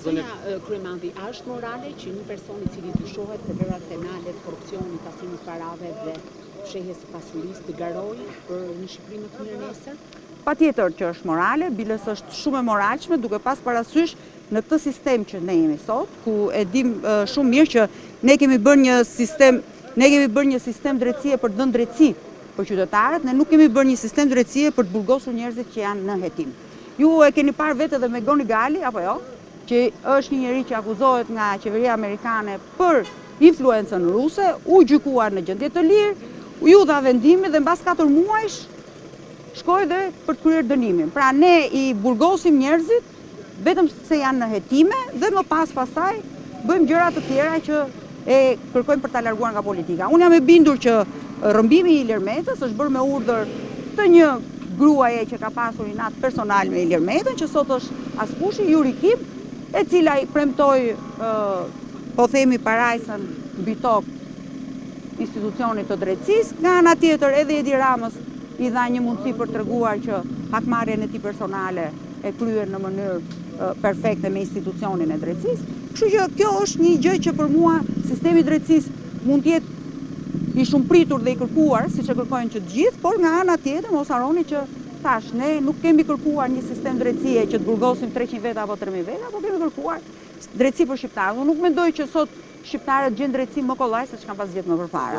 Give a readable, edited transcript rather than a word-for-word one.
Zonja Kryemandi, a është morale që një person I cili dyshohet për veprat penale, korrupsionit, pasimit parave dhe fshehjes së pasurisë të garojë për një Shqipëri më të mirë nesër? Patjetër që është morale, biles është shumë e moralshme, duke pas parasysh në këtë sistem që ne jemi sot, ku e dim shumë mirë që ne kemi bërë një sistem drejtësie për të dhënë drejtësi për qytetarët, ne nuk kemi bërë një sistem drejtësie për të burgosur njerëzit që janë në hetim. Ju e keni parë vetë edhe me Goni Gali, apo jo, që është një njeri që akuzohet nga qeveria amerikane për influencën ruse, u gjykuar në gjendje të lirë, ju dha vendimi dhe mbas 4 muajsh shkoi dhe për të kryer dënimin. Pra ne I burgosim njerëzit vetëm se janë në hetime dhe më pastaj bëjmë gjëra të tjera që e kërkojmë për ta larguar nga politika. Unë jam e bindur që rrëmbimi I Ilir Metës është bërë me urdhër të një gruaje që ka pasur inat personal me Ilir Metën, që sot është askushi Juri Kim, e cila I premtoi po themi parajsën mbi tokë institucionit të drejtësisë, nga ana tjetër edhe Edi Ramës I dha një mundësi për treguar që hakmarrjen e tij personale e kryer në mënyrë perfekte me institucionin e drejtësisë. Kështu që kjo është një gjë që për mua sistemi I drejtësisë mund të jetë I shumëpritur dhe I kërkuar, siç e kërkojnë që të gjithë, por nga ana tjetër mos harroni që thash, ne nuk kemi kërkuar një sistem drejtësie që të burgosim 300 veta apo 3000 veta, por kemi kërkuar drejtësi për shqiptarët. Unë nuk mendoj që sot shqiptarët gjejnë drejtësi më kollaj se ç'kan pas gjetur më përpara.